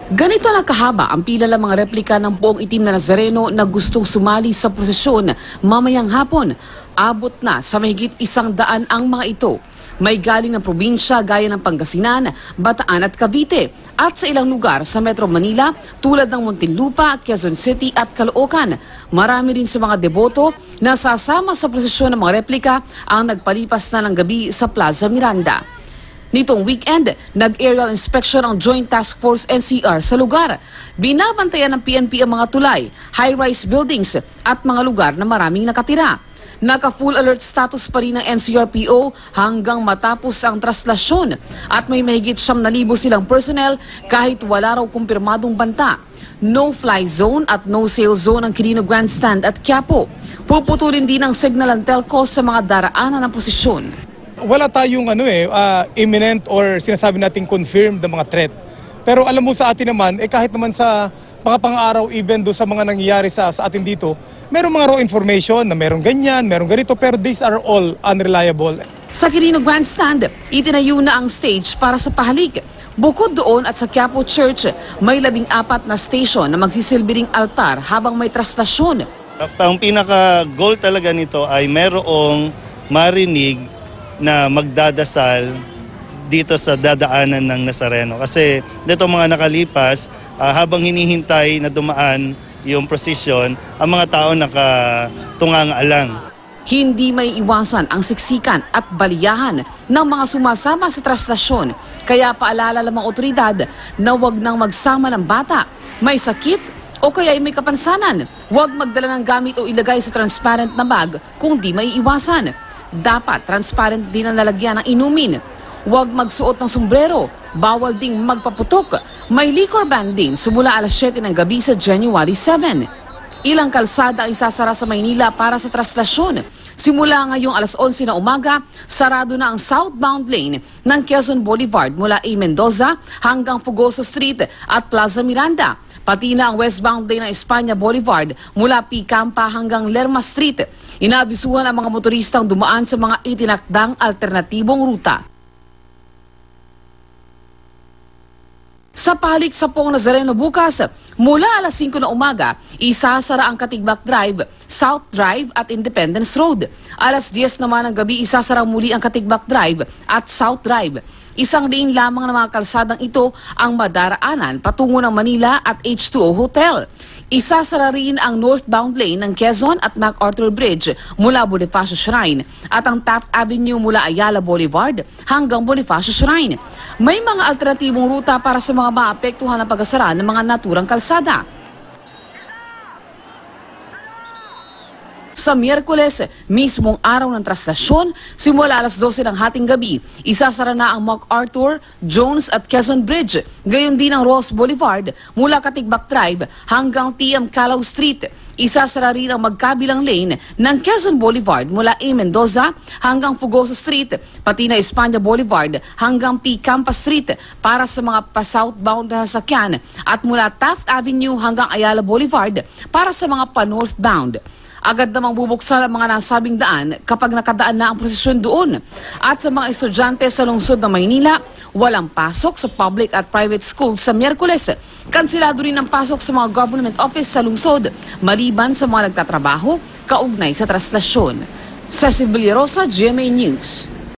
Ganito na kahaba ang pila ng mga replika ng buong itim na Nazareno na gustong sumali sa prosesyon mamayang hapon. Abot na sa mahigit 100 ang mga ito. May galing ng probinsya gaya ng Pangasinan, Bataan at Cavite at sa ilang lugar sa Metro Manila tulad ng Muntinlupa, Quezon City at Caloocan. Marami rin sa mga deboto na sasama sa prosesyon ng mga replika ang nagpalipas na ng gabi sa Plaza Miranda. Nitong weekend, nag-aerial inspection ang Joint Task Force NCR sa lugar. Binabantayan ng PNP ang mga tulay, high-rise buildings at mga lugar na maraming nakatira. Naka-full alert status pa rin ng NCRPO hanggang matapos ang traslasyon at may mahigit 9,000 silang personnel kahit wala raw kumpirmadong banta. No-fly zone at no-sail zone ang Quirino Grandstand at Quiapo. Puputulin din ang signal and telco sa mga daraanan ng posisyon. Wala tayong imminent or sinasabi nating confirmed na mga threat. Pero alam mo sa atin naman, kahit naman sa mga pang-araw even do sa mga nangyayari sa atin dito, merong mga raw information na merong ganyan, merong ganito, pero these are all unreliable. Sa Quirino Grandstand, itinayo na ang stage para sa pahalik. Bukod doon at sa Quiapo Church, may 14 na station na magsisilbing altar habang may traslasyon. Ang pinaka-goal talaga nito ay merong marinig na magdadasal dito sa dadaanan ng Nazareno. Kasi dito mga nakalipas, habang hinihintay na dumaan yung prosesyon, ang mga tao nakatungang-alang. Hindi may iwasan ang siksikan at baliyahan ng mga sumasama sa traslasyon. Kaya paalala lamang otoridad na huwag nang magsama ng bata, may sakit o kaya may kapansanan. Huwag magdala ng gamit o ilagay sa transparent na bag kung di may iwasan. Dapat transparent din ang lalagyan ng inumin. Huwag magsuot ng sombrero. Bawal ding magpaputok. May liquor ban din simula alas 7 ng gabi sa January 7. Ilang kalsada ang isasara sa Maynila para sa traslasyon. Simula ngayong alas 11 na umaga, sarado na ang southbound lane ng Quezon Boulevard mula A. Mendoza hanggang Fugoso Street at Plaza Miranda. Pati na ang westbound lane ng Espanya Boulevard mula P. Campa hanggang Lerma Street. Inabisuhan ang mga motoristang dumaan sa mga itinakdang alternatibong ruta. Sa pahalik sa Poong Nazareno bukas, mula alas 5 na umaga, isasara ang Katigbak Drive, South Drive at Independence Road. Alas 10 naman ng gabi, isasara muli ang Katigbak Drive at South Drive. Isang lane lamang ng mga kalsadang ito ang madaraanan patungo ng Manila at H2O Hotel. Isasara rin ang northbound lane ng Quezon at MacArthur Bridge mula Bonifacio Shrine at ang Taft Avenue mula Ayala Boulevard hanggang Bonifacio Shrine. May mga alternatibong ruta para sa mga maapektuhan ng pag-asara ng mga naturang kalsada. Sa Miyerkules, mismong araw ng traslasyon, simula alas 12 ng hating gabi, isasara na ang MacArthur, Jones at Quezon Bridge, gayon din ang Ross Boulevard mula Katigbak Drive hanggang TM Calao Street. Isasara rin ang magkabilang lane ng Quezon Boulevard mula A. Mendoza hanggang Fugoso Street, pati na Espanya Boulevard hanggang P. Campa Street para sa mga pa-southbound na sasakyan at mula Taft Avenue hanggang Ayala Boulevard para sa mga pa-northbound. Agad namang bubuksan ang mga nasabing daan kapag nakadaan na ang prosesyon doon. At sa mga estudyante sa lungsod ng Maynila, walang pasok sa public at private schools sa Miyerkules. Kansilado rin ang pasok sa mga government office sa lungsod, maliban sa mga nagtatrabaho, kaugnay sa traslasyon. Cecil Villarosa, GMA News.